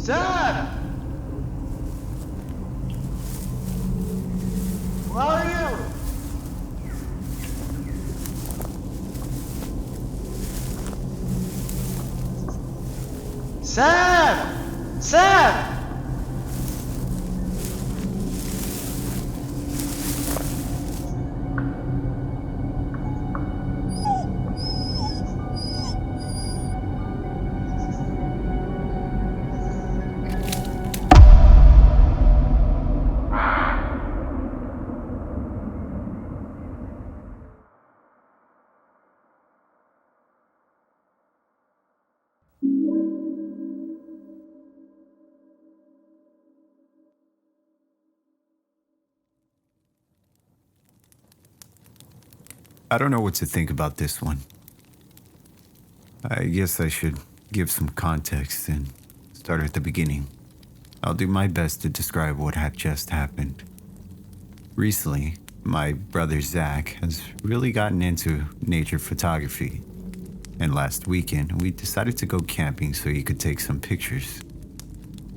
Sam! Where are you? Sam! Sam! I don't know what to think about this one. I guess I should give some context and start at the beginning. I'll do my best to describe what had just happened. Recently, my brother Zach has really gotten into nature photography. And last weekend, we decided to go camping so he could take some pictures.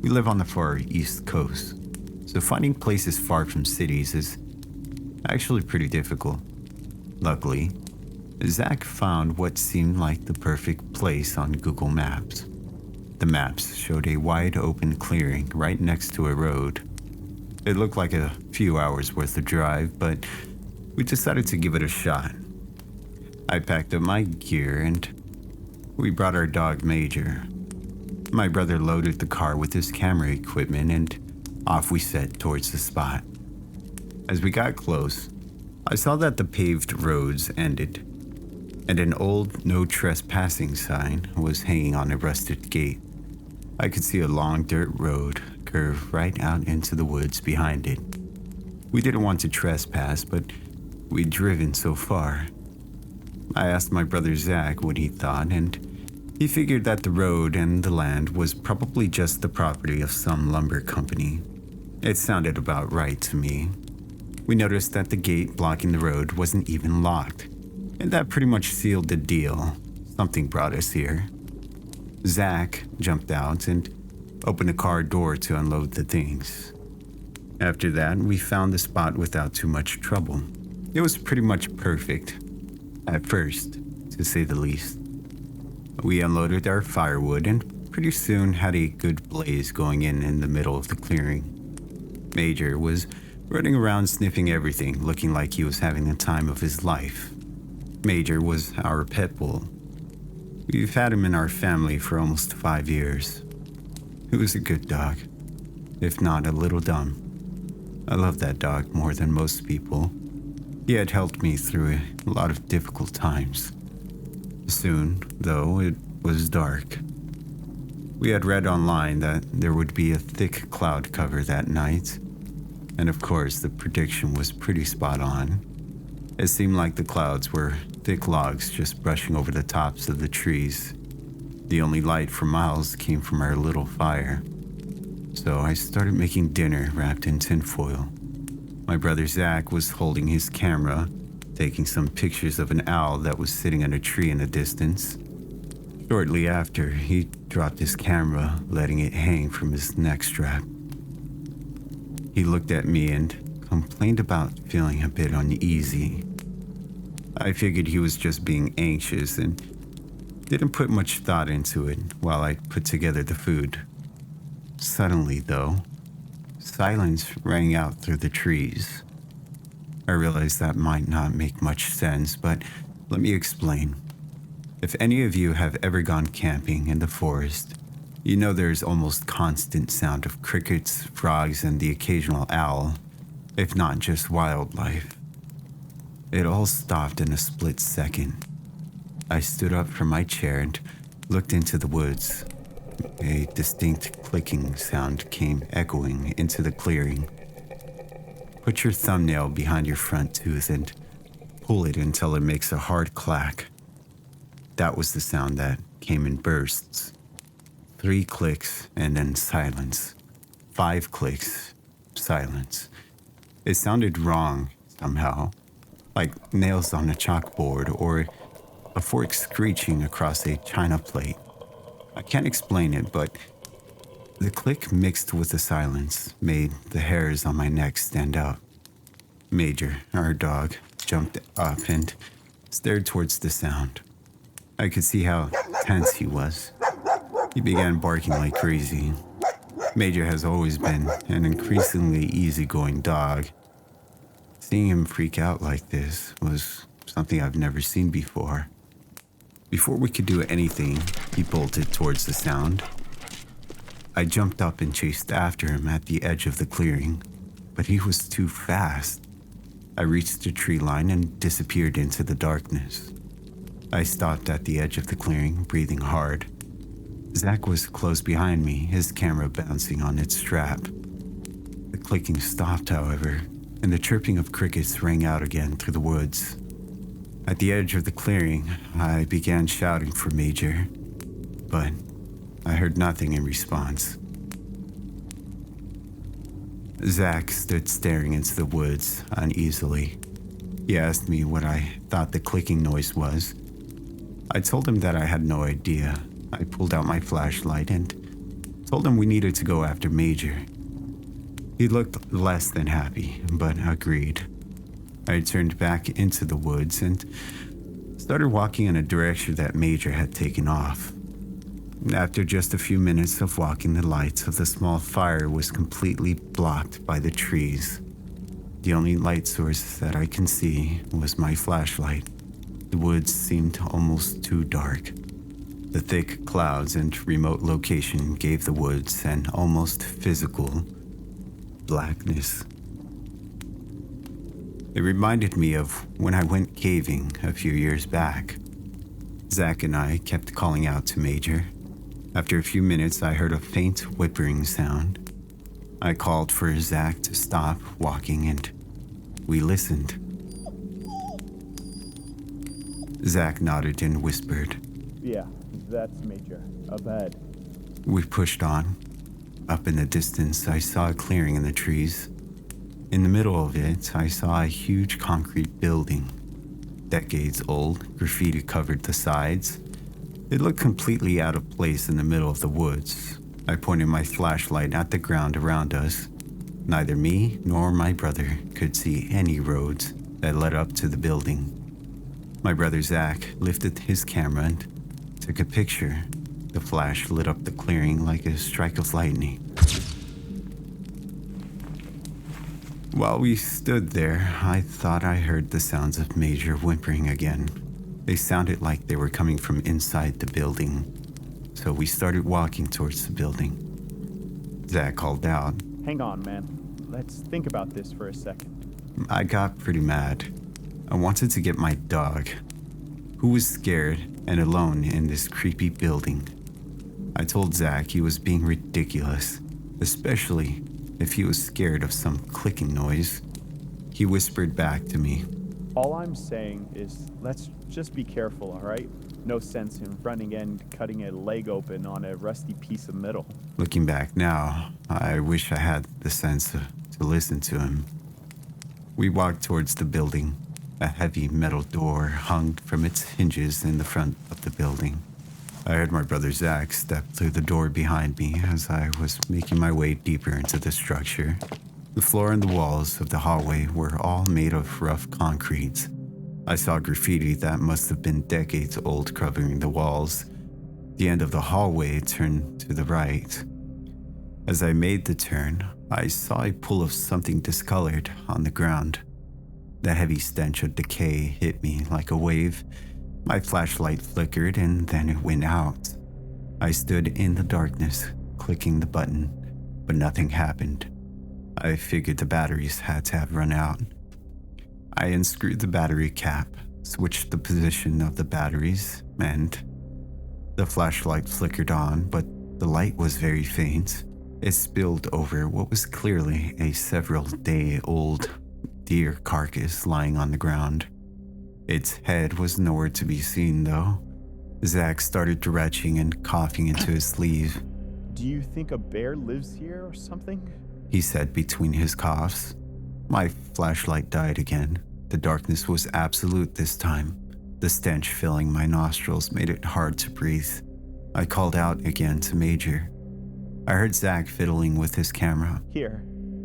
We live on the far east coast, so finding places far from cities is actually pretty difficult. Luckily, Zach found what seemed like the perfect place on Google Maps. The maps showed a wide open clearing right next to a road. It looked like a few hours worth of drive, but we decided to give it a shot. I packed up my gear and we brought our dog Major. My brother loaded the car with his camera equipment and off we set towards the spot. As we got close, I saw that the paved roads ended, and an old no trespassing sign was hanging on a rusted gate. I could see a long dirt road curve right out into the woods behind it. We didn't want to trespass, but we'd driven so far. I asked my brother Zach what he thought, and he figured that the road and the land was probably just the property of some lumber company. It sounded about right to me. We noticed that the gate blocking the road wasn't even locked, and that pretty much sealed the deal. Something brought us here. Zach jumped out and opened the car door to unload the things. After that, we found the spot without too much trouble. It was pretty much perfect, at first, to say the least. We unloaded our firewood and pretty soon had a good blaze going in the middle of the clearing. Major was running around sniffing everything, looking like he was having the time of his life. Major was our pet bull. We've had him in our family for almost 5 years. He was a good dog, if not a little dumb. I love that dog more than most people. He had helped me through a lot of difficult times. Soon, though, it was dark. We had read online that there would be a thick cloud cover that night. And of course, the prediction was pretty spot on. It seemed like the clouds were thick logs just brushing over the tops of the trees. The only light for miles came from our little fire. So I started making dinner wrapped in tinfoil. My brother Zach was holding his camera, taking some pictures of an owl that was sitting in a tree in the distance. Shortly after, he dropped his camera, letting it hang from his neck strap. He looked at me and complained about feeling a bit uneasy. I figured he was just being anxious and didn't put much thought into it while I put together the food. Suddenly, though, silence rang out through the trees. I realized that might not make much sense, but let me explain. If any of you have ever gone camping in the forest, you know there's almost constant sound of crickets, frogs, and the occasional owl, if not just wildlife. It all stopped in a split second. I stood up from my chair and looked into the woods. A distinct clicking sound came echoing into the clearing. Put your thumbnail behind your front tooth and pull it until it makes a hard clack. That was the sound that came in bursts. 3 clicks and then silence. 5 clicks, silence. It sounded wrong somehow, like nails on a chalkboard or a fork screeching across a china plate. I can't explain it, but The click mixed with the silence made the hairs on my neck stand out. Major, our dog, jumped up and stared towards the sound. I could see how tense he was. He began barking like crazy. Major has always been an increasingly easygoing dog. Seeing him freak out like this was something I've never seen before. Before we could do anything, he bolted towards the sound. I jumped up and chased after him at the edge of the clearing, but he was too fast. I reached the tree line and disappeared into the darkness. I stopped at the edge of the clearing, breathing hard. Zach was close behind me, his camera bouncing on its strap. The clicking stopped, however, and the chirping of crickets rang out again through the woods. At the edge of the clearing, I began shouting for Major, but I heard nothing in response. Zach stood staring into the woods uneasily. He asked me what I thought the clicking noise was. I told him that I had no idea. I pulled out my flashlight and told him we needed to go after Major. He looked less than happy, but agreed. I turned back into the woods and started walking in a direction that Major had taken off. After just a few minutes of walking, the lights of the small fire was completely blocked by the trees. The only light source that I can see was my flashlight. The woods seemed almost too dark. The thick clouds and remote location gave the woods an almost physical blackness. It reminded me of when I went caving a few years back. Zach and I kept calling out to Major. After a few minutes, I heard a faint whimpering sound. I called for Zach to stop walking and we listened. Zach nodded and whispered, "Yeah, that's Major. Up ahead." We pushed on. Up in the distance, I saw a clearing in the trees. In the middle of it, I saw a huge concrete building. Decades old, graffiti covered the sides. It looked completely out of place in the middle of the woods. I pointed my flashlight at the ground around us. Neither me nor my brother could see any roads that led up to the building. My brother Zach lifted his camera and took a picture. The flash lit up the clearing like a strike of lightning. While we stood there, I thought I heard the sounds of Major whimpering again. They sounded like they were coming from inside the building, so we started walking towards the building. Zach called out. "Hang on, man. Let's think about this for a second." I got pretty mad. I wanted to get my dog, who was scared and alone in this creepy building. I told Zach he was being ridiculous, especially if he was scared of some clicking noise. He whispered back to me, "All I'm saying is let's just be careful, all right? No sense in running and cutting a leg open on a rusty piece of metal." Looking back now, I wish I had the sense to listen to him. We walked towards the building. A heavy metal door hung from its hinges in the front of the building. I heard my brother Zach step through the door behind me as I was making my way deeper into the structure. The floor and the walls of the hallway were all made of rough concrete. I saw graffiti that must have been decades old covering the walls. The end of the hallway turned to the right. As I made the turn, I saw a pool of something discolored on the ground. The heavy stench of decay hit me like a wave. My flashlight flickered and then it went out. I stood in the darkness, clicking the button, but nothing happened. I figured the batteries had to have run out. I unscrewed the battery cap, switched the position of the batteries, and the flashlight flickered on, but the light was very faint. It spilled over what was clearly a several-day-old deer carcass lying on the ground. Its head was nowhere to be seen, though. Zach started retching and coughing into his sleeve. "Do you think a bear lives here or something?" he said between his coughs. My flashlight died again. The darkness was absolute this time. The stench filling my nostrils made it hard to breathe. I called out again to Major. I heard Zach fiddling with his camera. Here.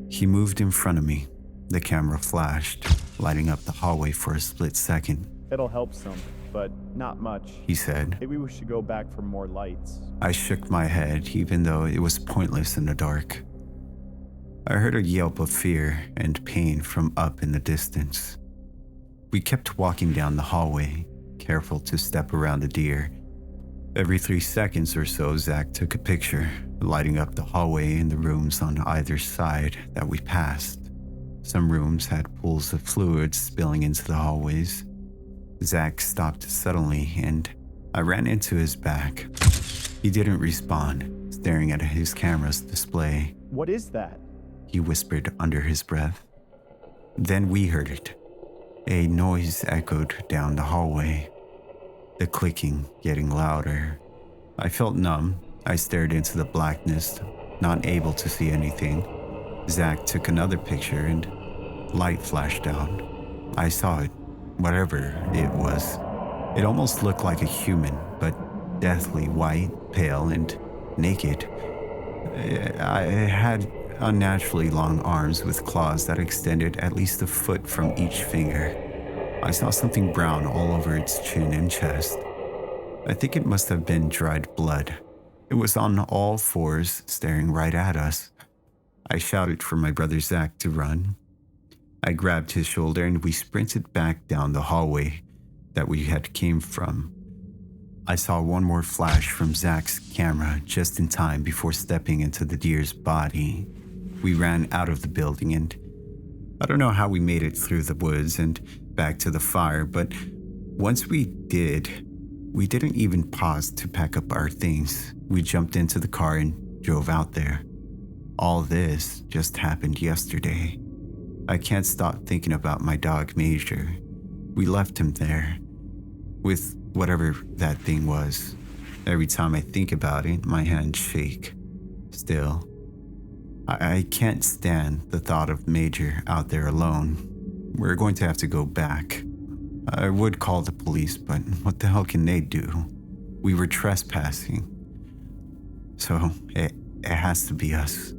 He moved in front of me. The camera flashed, lighting up the hallway for a split second. It'll help some, but not much. He said. Maybe we should go back for more lights. I shook my head, even though it was pointless in the dark. I heard a yelp of fear and pain from up in the distance. We kept walking down the hallway, careful to step around the deer. Every 3 seconds or so, Zach took a picture, lighting up the hallway and the rooms on either side that we passed. Some rooms had pools of fluid spilling into the hallways. Zach stopped suddenly, and I ran into his back. He didn't respond, staring at his camera's display. What is that? He whispered under his breath. Then we heard it. A noise echoed down the hallway, the clicking getting louder. I felt numb. I stared into the blackness, not able to see anything. Zach took another picture and light flashed out. I saw it, whatever it was. It almost looked like a human, but deathly white, pale, and naked. It had unnaturally long arms with claws that extended at least a foot from each finger. I saw something brown all over its chin and chest. I think it must have been dried blood. It was on all fours, staring right at us. I shouted for my brother Zach to run. I grabbed his shoulder and we sprinted back down the hallway that we had came from. I saw one more flash from Zach's camera just in time before stepping into the deer's body. We ran out of the building, and I don't know how we made it through the woods and back to the fire, but once we did, we didn't even pause to pack up our things. We jumped into the car and drove out there. All this just happened yesterday. I can't stop thinking about my dog Major. We left him there, with whatever that thing was. Every time I think about it, my hands shake. Still, I can't stand the thought of Major out there alone. We're going to have to go back. I would call the police, but what the hell can they do? We were trespassing. So it has to be us.